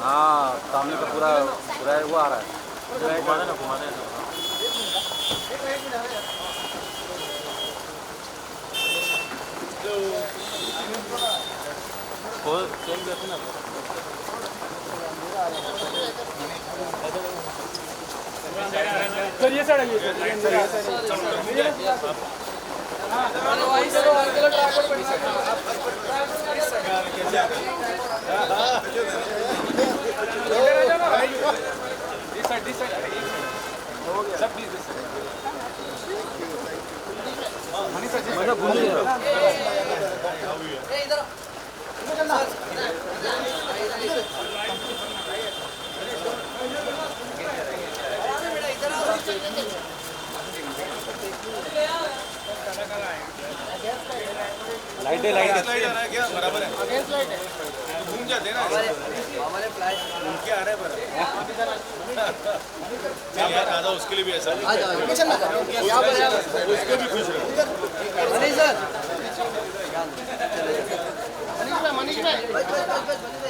हाँ सामने का पूरा पूरा वो आ रहा है। घुमा देना चेंज करते ना। सर ये साइड आइए लाइट है क्या बराबर है घूम जाते ना हमारे फ्लैश घूम के आ रहे हैं पर यार दादा उसके लिए भी ऐसा आ जाओ उसको भी खुश रहो मनीष सर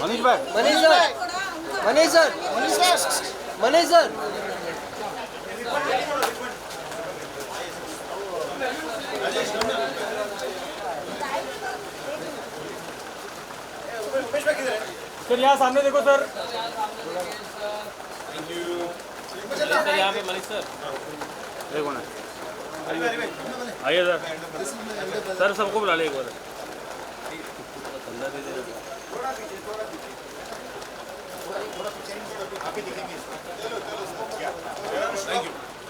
मनीष भाई Manish sir Manish sir sir यहाँ सामने देखो सर। सर यहाँ पे मनीष सर देखो ना आइए सर। सर सबको बुला ले एक बार।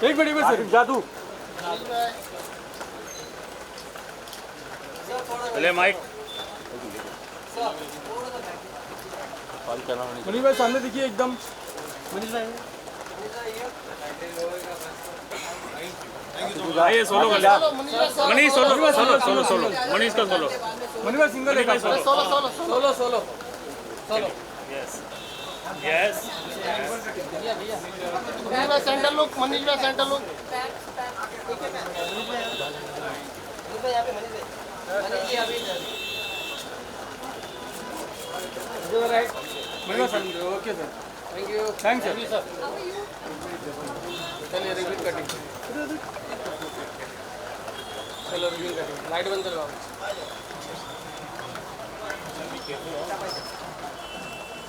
एक मिनट में सर जादू पहले माइक मनीष भाई सामने देखिए एकदम। मनीष भाई आइए सोलो कर Manish solo solo solo solo Manish का सोलो मनीष भाई सिंगल है solo solo solo yes yes Manish भाई सेंटर लुक मनीष भाई सेंटर लुक मनीष भाई okay sir thank you thanks sir. चलिए रिव्यू कटिंग चलो रिव्यू कटिंग लाइट बंद करवाओ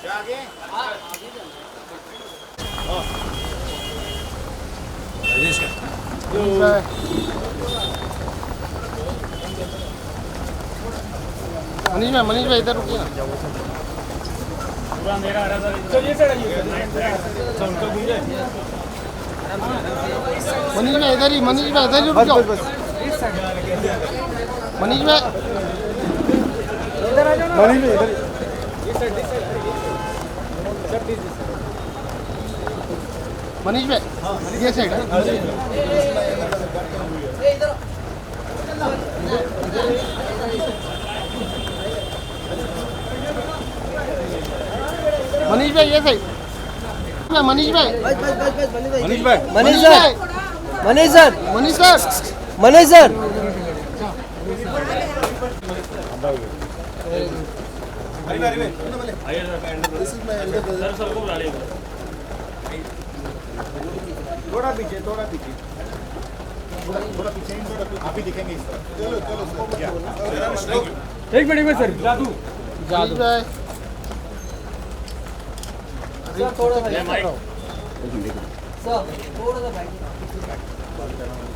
क्या आगे राजेश का मनीष भाई इधर रुकिए ना पूरा अंधेरा आ रहा था। सर ये साइड आइए मनीष भाई इधर ही रुक जाओ मनीष भाई इधर आ जाओ ना। मनीष भाई इधर मनीष भाई ये साइड मनीष भाई ये साइड मनीष भाई मनीष भाई Manish sir Manish sir Manish sir Manish sir आइए सर सबको बुला ले एक बार। थोड़ा पीछे आप ही दिखेंगे इस तरफ चलो एक मिनट में सर जादू मनीष भाई पहले माइक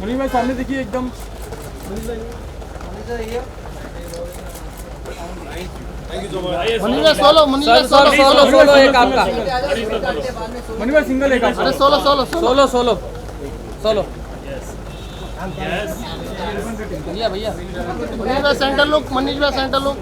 मनीष भाई सामने देखिए एकदम। आइए मनीष भाई सोलो एक आपका मनीष भाई सिंगल है अरे सोलो यस यस भैया मनीष भाई सेंटर लुक मनीष भाई सेंटर लुक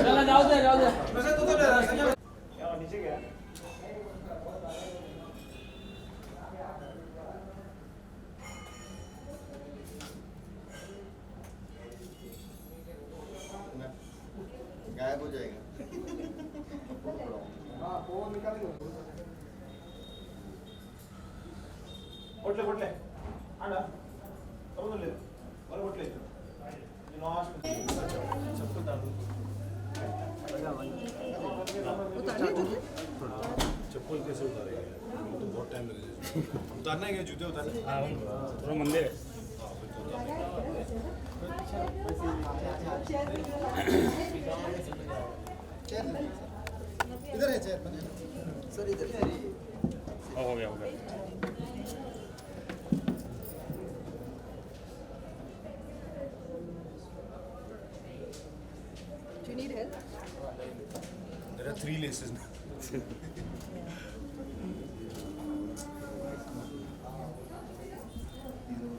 चला जाओ दे गायब हो जाएगा ಕೊಡ್ಲೆ ಅಣ್ಣ ತಗೊಂಡ್ಲೆ ಹೊರ ಕೊಡ್ಲೆ ಲಾಸ್ಟ್ चप्पल कैसे उतारेगा तो बहुत टाइम लगेगा उतारना है क्या जूते उतारना हाँ थोड़ा मंदिर है इधर है चेयर सर इधर हो गया Do you need help? There are 3 laces now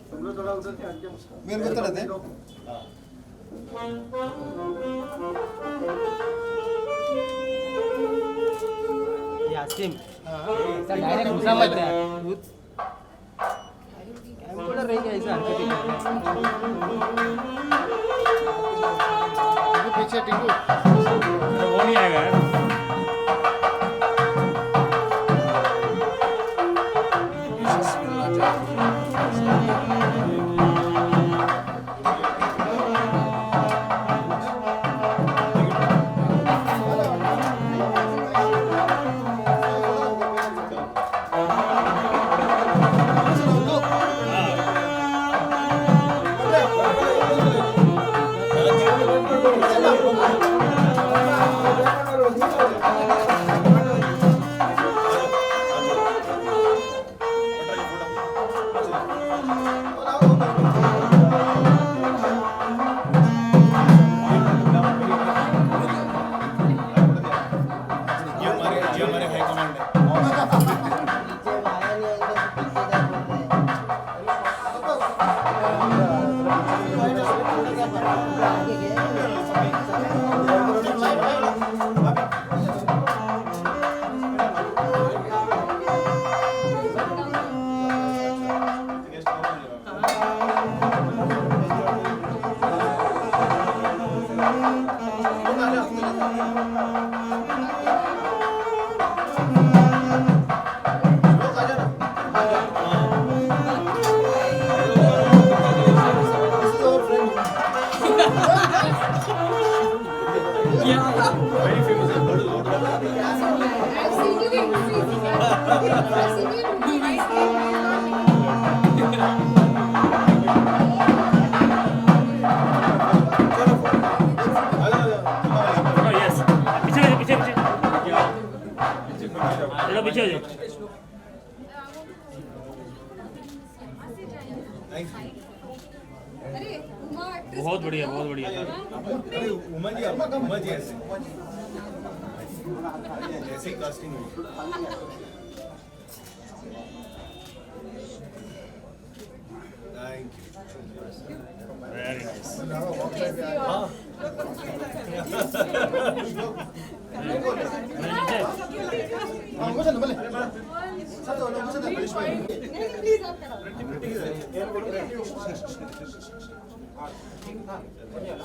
तुम लोग थोड़ा उधर ध्यान के मेरे को तरह दे यासिम डायरेक्ट घुसा मत यार कैंपोलर रही क्या ऐसा हरकत ही कर रहा है पीछे टिकू वो नहीं आएगा यार पीछे हो जाओ बहुत बढ़िया अरे उमा जी ऐसे कास्टिंग हुई थैंक यू वेरी नाइस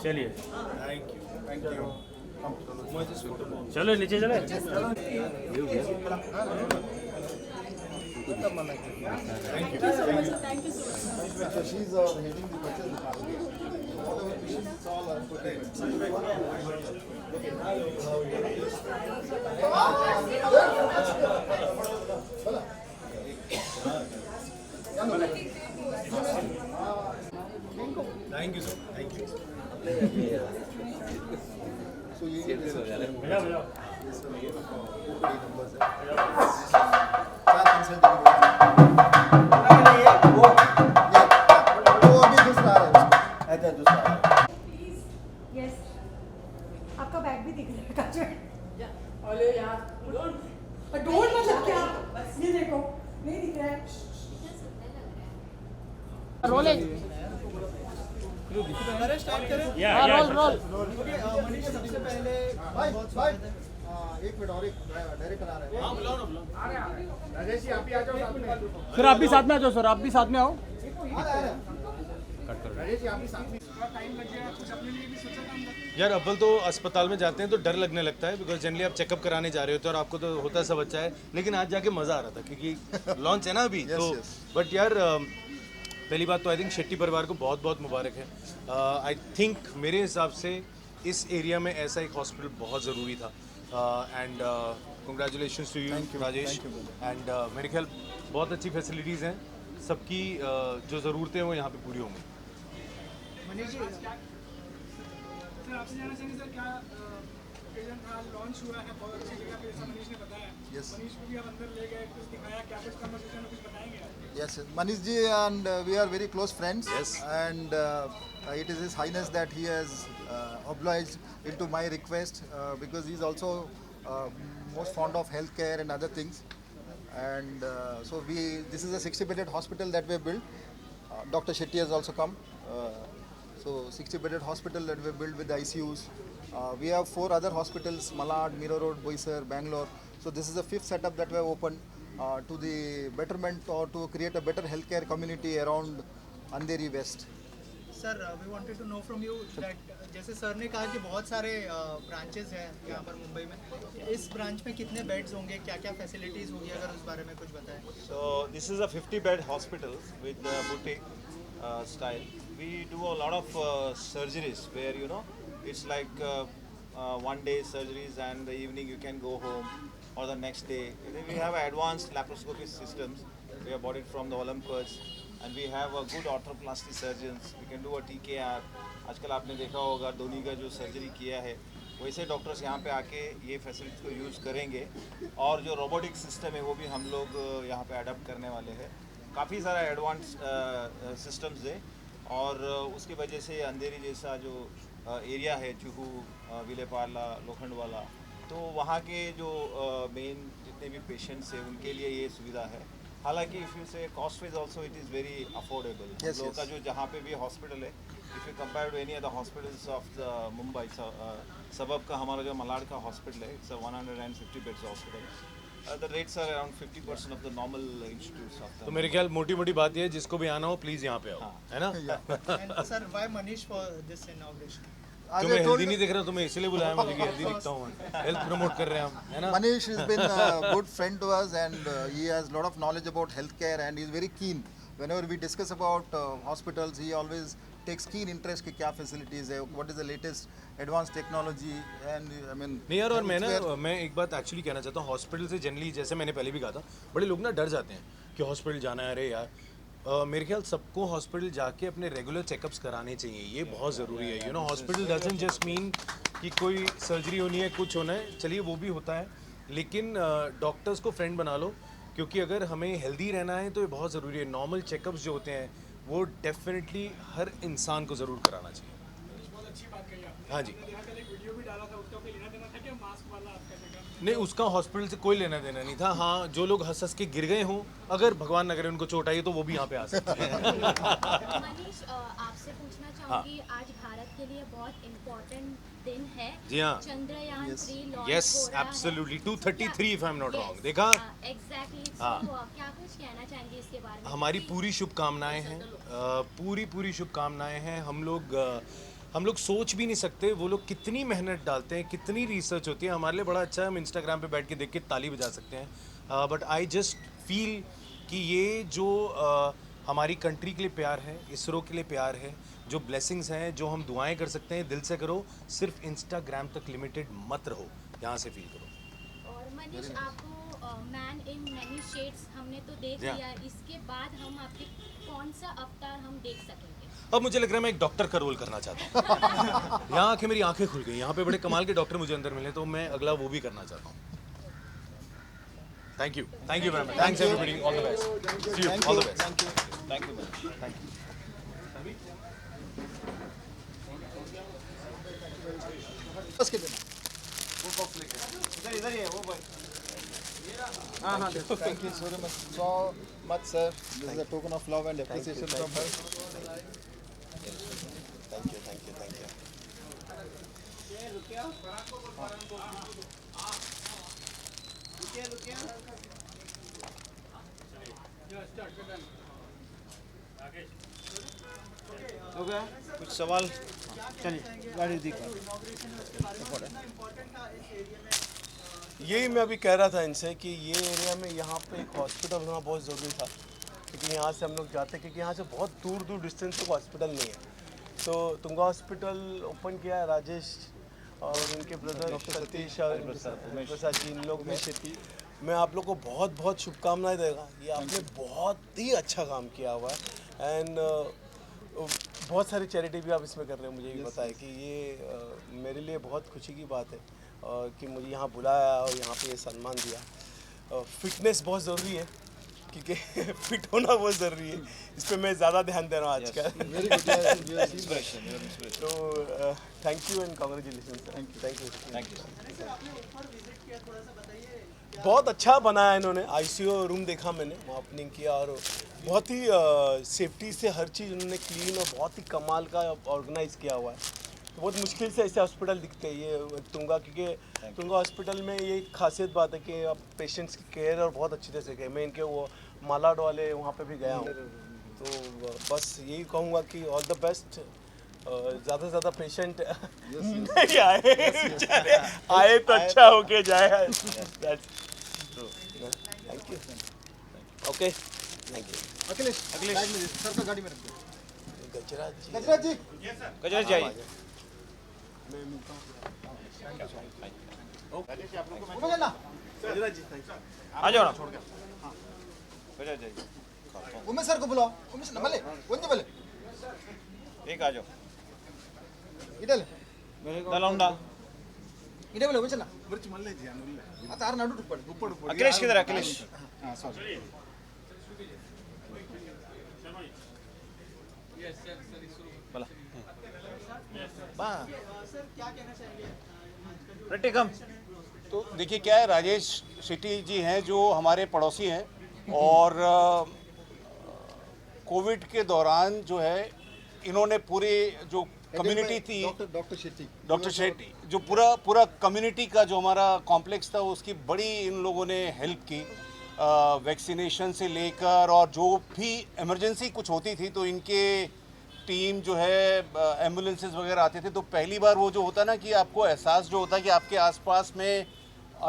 चलिए थैंक यू चलो नीचे चले She's heading the purchase department. Whatever patients all are put in. Thank you, sir. Thank you. So ये भैया numbers है. 4 कंसल्टेंट Yes. आपका बैग भी दिख रहा है काजल। अरे यार डोंट मतलब क्या ये देखो नहीं दिख रहा है रोलेक्स हाँ रोल रोल भाई भाई एक मिनट और एक डायरेक्टर आ रहा है सर आप भी साथ में आ जाओ सर आप भी साथ में आओ यार अव्वल तो अस्पताल में जाते हैं तो डर लगने लगता है बिकॉज जनरली आप चेकअप कराने जा रहे होते हो और आपको तो होता है सब अच्छा है, लेकिन आज जाके मज़ा आ रहा था क्योंकि लॉन्च है ना अभी तो बट यार पहली बात तो आई थिंक शेट्टी परिवार को बहुत बहुत मुबारक है। आई थिंक मेरे हिसाब से इस एरिया में ऐसा एक हॉस्पिटल बहुत ज़रूरी था and congratulations to you Rajesh and मेरे ख्याल बहुत अच्छी फैसिलिटीज़ हैं, सबकी जो ज़रूरतें हैं वो यहाँ पे पूरी होंगी। सर आपसे जानना चाहेंगे सर क्या ओकेजन था, लॉन्च हुआ है बहुत अच्छी जगह पे जैसा मनीष ने बताया। Yes. मनीष को भी आप अंदर ले गए, कुछ दिखाया, क्या कुछ कन्वर्सेशन में कुछ बताएंगे आप? Yes, Manish ji and we are very close friends. Yes. And it is His Highness that he has obliged into my request because he is also most fond of healthcare and other things. And so this is a 60-bedded hospital that we have built. Dr. Shetty has also come. So 60-bedded hospital that we have built with the ICUs. We have 4 other hospitals: Malad, Mira Road, Boisar, Bangalore. So this is the 5th setup that we have opened to the betterment or to create a better healthcare community around Andheri West. Sir we wanted to know from you that जैसे sir ने कहा कि बहुत सारे branches हैं यहाँ पर मुंबई में, इस ब्रांच में कितने बेड्स होंगे, क्या क्या फैसिलिटीज़ होगी, अगर उस बारे में कुछ बताएं। So this is a 50-bed hospital with the boutique style. We do a lot of surgeries where it's like one day surgeries and the evening you can go home or the next day. And then we have advanced laparoscopy systems. We have bought it from the Olympus and we have a good arthroplasty surgeons. We can do a TKR. आजकल आपने देखा होगा धोनी का जो surgery किया है वैसे doctors यहाँ पे आके ये फैसिलिटीज़ को यूज़ करेंगे और जो रोबोटिक सिस्टम है वो भी हम लोग यहाँ पे अडॉप्ट करने वाले हैं। काफ़ी सारा एडवांस सिस्टम्स है और उसकी वजह से अंधेरी जैसा जो एरिया है जुहू, विलेपार्ला, लोखंडवाला, तो वहाँ के जो मेन जितने भी पेशेंट्स हैं उनके लिए ये सुविधा है। हालांकि if you say cost wise also it is very affordable. हम लोग का जो जहाँ पे भी हॉस्पिटल है, if you compare to any other hospitals of the Mumbai suburb का हमारा जो मलाड का हॉस्पिटल है, it's 150 beds hospital. The rates are around 50% of the normal institutes of the. तो मेरे ख्याल मोटी मोटी बात ये है जिसको भी आना हो प्लीज़ यहाँ पे आओ, है ना? And sir why Manish for this inauguration? तुम्हें हेल्दी नहीं दिख रहा, तुम्हें इसलिए बुलाया मुझे कि हेल्दी दिखता हूँ, हेल्थ प्रमोट कर रहे हैं हम, है ना? Manish has been a good friend to us and he has a lot of knowledge about healthcare and he is very keen. Whenever we discuss about hospitals, he always takes keen interest कि क्या facilities है, what is the latest advanced technology and I mean. नहीं यार, और मैं एक बात actually कहना चाहता हूँ, हॉस्पिटल से जनरली जैसे मैंने पहले भी कहा था, बड़े लोग ना डर जाते हैं कि हॉस्पिटल जाना है। अरे यार मेरे ख्याल सबको हॉस्पिटल जाके अपने रेगुलर चेकअप्स कराने चाहिए, ये बहुत ज़रूरी है। You know hospital doesn't just mean कि कोई सर्जरी होनी है, कुछ होना है, चलिए वो भी होता है, लेकिन डॉक्टर्स को फ्रेंड बना लो क्योंकि अगर हमें हेल्दी रहना है तो ये बहुत ज़रूरी है। नॉर्मल चेकअप्स जो होते हैं वो डेफिनेटली हर इंसान को ज़रूर कराना चाहिए। बहुत अच्छी बात कही आप। हाँ जी। कल एक वीडियो भी डाला था, उसका कोई लेना देना था क्या मास्क वाला आपका जगह? नहीं, उसका हॉस्पिटल से कोई लेना देना नहीं था। हाँ, जो लोग हंस हंस के गिर गए हों, अगर भगवान न करे उनको चोट आई तो वो भी यहाँ पे आ सकते हैं। मनीष आपसे पूछना चाहूँगी, आज भारत के लिए बहुत इम्पोर्टेंट दिन है। जी हाँ। चंद्रयान 3 लॉन्च यस हो रहा है। Absolutely 233 if I am not wrong. देखा? एग्जैक्टली। हाँ। क्या कुछ कहना चाहेंगे इसके बारे में? हमारी पूरी शुभकामनाएं हैं, पूरी शुभकामनाएं हैं। हम लोग सोच भी नहीं सकते वो लोग कितनी मेहनत डालते हैं, कितनी रिसर्च होती है। हमारे लिए बड़ा अच्छा है, हम इंस्टाग्राम पे बैठ के देख के ताली बजा सकते हैं, बट आई जस्ट फील कि ये जो हमारी कंट्री के लिए प्यार है, इसरो के लिए प्यार है, जो ब्लेसिंग्स हैं, जो हम दुआएं कर सकते हैं, दिल से करो, सिर्फ इंस्टाग्राम तक लिमिटेड मत रहो, यहाँ से फील करो। और मनीष आपको मैन इन मैनी शेड्स हमने तो देख लिया, इसके बाद हम आपके कौन सा अवतार हम देख सकेंगे? अब मुझे लग रहा है मैं एक डॉक्टर का रोल करना चाहता हूँ। यहाँ आके मेरी आंखें खुल गई, यहाँ पे बड़े कमाल के डॉक्टर मुझे अंदर मिले, तो मैं अगला वो भी करना चाहता हूँ। Thank you very much, thanks everybody, all the best, see you, all the best, thank you. उसके देना वो बॉक्स लेके इधर ही है वो भाई। हाँ thank you so much sir, this is a token of love and appreciation from her. Thank you. कुछ सवाल? यही मैं अभी कह रहा था इनसे कि ये एरिया में यहाँ पे एक हॉस्पिटल होना बहुत ज़रूरी था, क्योंकि यहाँ से हम लोग जाते हैं, क्योंकि यहाँ से बहुत दूर दूर डिस्टेंस तक हॉस्पिटल नहीं है। तो तुंगा हॉस्पिटल ओपन किया है राजेश और उनके ब्रदर सतीश और प्रसाद जी, इन लोग में। मैं आप लोग को बहुत बहुत शुभकामनाएं देगा। ये आपने बहुत ही अच्छा काम किया हुआ है एंड बहुत सारी चैरिटी भी आप इसमें कर रहे हैं। मुझे भी पता है कि ये मेरे लिए बहुत खुशी की बात है कि मुझे यहाँ बुलाया और यहाँ पे ये सम्मान दिया। फिटनेस बहुत ज़रूरी है, क्योंकि फिट होना बहुत ज़रूरी है। इस पर मैं ज़्यादा ध्यान दे रहा हूँ आजकल। तो thank you and congratulation. Thank you. बहुत अच्छा बनाया इन्होंने। आईसीयू रूम देखा मैंने, वहाँ ओपनिंग किया और बहुत ही सेफ्टी से हर चीज़ उन्होंने क्लीन और बहुत ही कमाल का ऑर्गेनाइज किया हुआ है। तो बहुत मुश्किल से ऐसे हॉस्पिटल दिखते हैं ये तुंगा, क्योंकि तुंगा हॉस्पिटल में ये खासियत बात है कि आप पेशेंट्स की केयर और बहुत अच्छी तरह से करें। मैं इनके वो मालाड वाले वहाँ पे भी गया हूँ, तो बस यही कहूँगा कि ऑल द बेस्ट। ज़्यादा से ज़्यादा पेशेंट नहीं आए तो अच्छा होके जाए। Thank you. Okay, thank you. Akhilesh sir का गाड़ी में रख दो। गजराज जी, गजराज जी आइए। आ जाओ ना, गजराज जी उमेश सर को बुलाओ। उमेश नमले ಒಂದೇ ಬಲೆ एक आ जाओ। ಇಡಲೆ दलाउंडा ಇಡೇ ಬಲೆ ಉಮೇಶ್ ಬರ್ಚ್ ಮಲ್ಲೆ ಜಿ ಅನ್ನುಲ್ಲ ಆ ತಾರ ನಡು ಉಪ್ಪಡು अखिलेश किधर है? अखिलेश हां सॉरी बोला सर क्या कहना चाहेंगे? रट्टे कम। तो देखिए क्या है, राजेश शेट्टी जी हैं जो हमारे पड़ोसी हैं और कोविड के दौरान जो है इन्होंने पूरे जो कम्युनिटी थी, डॉक्टर शेट्टी जो पूरा कम्युनिटी का जो हमारा कॉम्प्लेक्स था उसकी बड़ी इन लोगों ने हेल्प की। वैक्सीनेशन से लेकर और जो भी इमरजेंसी कुछ होती थी तो इनके टीम जो है एम्बुलेंसेस वगैरह आते थे। तो पहली बार वो जो होता ना कि आपको एहसास जो होता है कि आपके आसपास में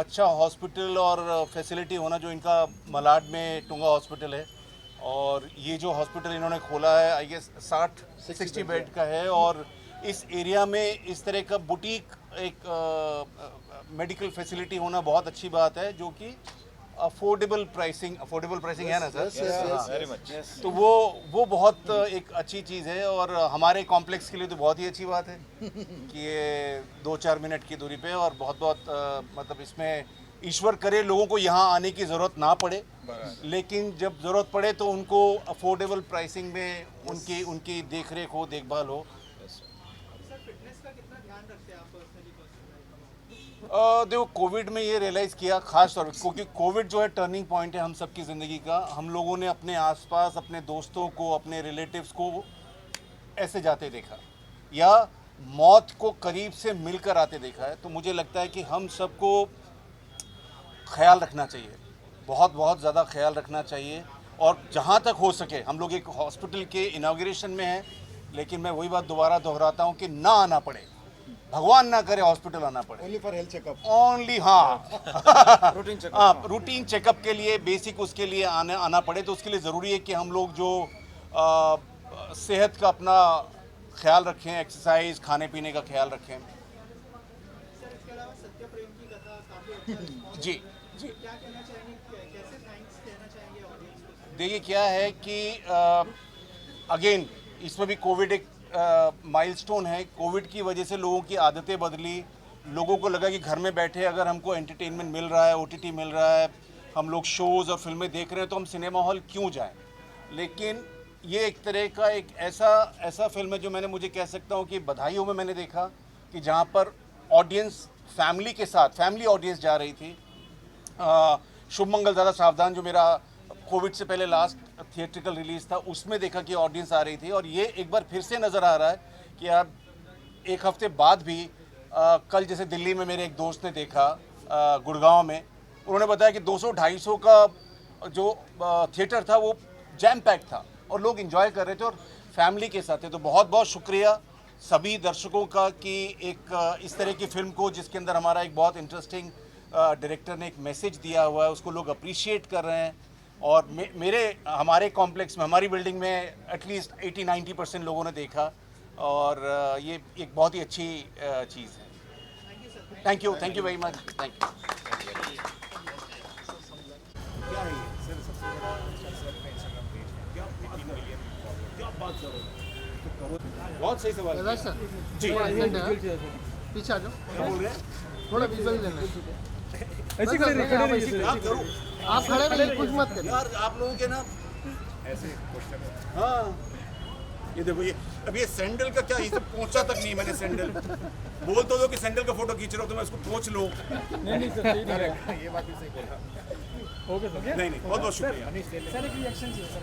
अच्छा हॉस्पिटल और फैसिलिटी होना, जो इनका मलाड में टुंगा हॉस्पिटल है। और ये जो हॉस्पिटल इन्होंने खोला है आई गेस 60 बेड का है और इस एरिया में इस तरह का बुटीक एक मेडिकल फैसिलिटी होना बहुत अच्छी बात है, जो कि अफोर्डेबल प्राइसिंग है ना सर? Very much. तो वो बहुत एक अच्छी चीज़ है और हमारे कॉम्प्लेक्स के लिए तो बहुत ही अच्छी बात है कि ये 2-4 मिनट की दूरी पे और बहुत मतलब इसमें ईश्वर करे लोगों को यहाँ आने की ज़रूरत ना पड़े, लेकिन जब ज़रूरत पड़े तो उनको अफोर्डेबल प्राइसिंग में उनकी देखरेख हो, देखभाल हो। सर फिटनेस का कितना ध्यान रखते हैं आप पर्सनली? देखो कोविड में ये रियलाइज़ किया खास तौर पर, क्योंकि कोविड जो है टर्निंग पॉइंट है हम सबकी ज़िंदगी का। हम लोगों ने अपने आसपास अपने दोस्तों को, अपने रिलेटिव्स को ऐसे जाते देखा या मौत को करीब से मिलकर आते देखा है। तो मुझे लगता है कि हम सबको ख्याल रखना चाहिए, बहुत ज़्यादा ख्याल रखना चाहिए। और जहाँ तक हो सके, हम लोग एक हॉस्पिटल के इनॉग्रेशन में हैं, लेकिन मैं वही बात दोबारा दोहराता हूँ कि ना आना पड़े, भगवान ना करे हॉस्पिटल आना पड़े। Only for health checkup. Only हाँ रूटीन चेकअप के लिए, बेसिक उसके लिए आना पड़े। तो उसके लिए ज़रूरी है कि हम लोग जो सेहत का अपना ख्याल रखें, एक्सरसाइज, खाने पीने का ख्याल रखें। सर इसके अलावा सत्य प्रेम की कथा काफ़ी अच्छा जी क्या कहना चाहेंगे, कैसे थैंक्स कहना चाहेंगे ऑडियंस को? देखिए क्या है कि अगेन इसमें भी कोविड एक माइलस्टोन है। कोविड की वजह से लोगों की आदतें बदली, लोगों को लगा कि घर में बैठे अगर हमको एंटरटेनमेंट मिल रहा है, OTT मिल रहा है, हम लोग शोज़ और फिल्में देख रहे हैं तो हम सिनेमा हॉल क्यों जाएं। लेकिन ये एक तरह का एक ऐसा फिल्म है जो मुझे कह सकता हूँ कि बधाइयों में मैंने देखा कि जहाँ पर ऑडियंस फैमिली के साथ, फैमिली ऑडियंस जा रही थी। शुभ मंगल ज़्यादा सावधान जो मेरा कोविड से पहले लास्ट थिएट्रिकल रिलीज़ था, उसमें देखा कि ऑडियंस आ रही थी। और ये एक बार फिर से नज़र आ रहा है कि अब एक हफ्ते बाद भी कल जैसे दिल्ली में मेरे एक दोस्त ने देखा गुड़गांव में, उन्होंने बताया कि 200-250 का जो थिएटर था वो जैम पैक था और लोग एंजॉय कर रहे थे और फैमिली के साथ थे। तो बहुत बहुत शुक्रिया सभी दर्शकों का कि एक इस तरह की फिल्म को, जिसके अंदर हमारा एक बहुत इंटरेस्टिंग डायरेक्टर ने एक मैसेज दिया हुआ है, उसको लोग अप्रिशिएट कर रहे हैं। और हमारे कॉम्प्लेक्स में, हमारी बिल्डिंग में एटलीस्ट 80-90% लोगों ने देखा और ये एक बहुत ही अच्छी चीज़ है। Thank you very much, thank you. बहुत सही सवाल दादा सर जी। पीछे आ जाओ, क्या बोल रहे हैं? थोड़ा विजुअल लेना है। ऐसे खड़े रहिए, खड़े रहिए। आप करो, आप खड़े रहिए, कुछ मत करिए यार आप लोगों के ना ऐसे क्वेश्चन। हाँ, ये देखो, ये अब ये सैंडल का क्या, ये तो पहुंचा तक नहीं मैंने सैंडल। बोल तो दो कि सैंडल का फोटो खींच रहा हो तो मैं उसको पहुंच लो। नहीं सर, ये बात भी सही बोला। ओके सर, नहीं बहुत बहुत शुक्रिया। सर एक रिएक्शन चाहिए सर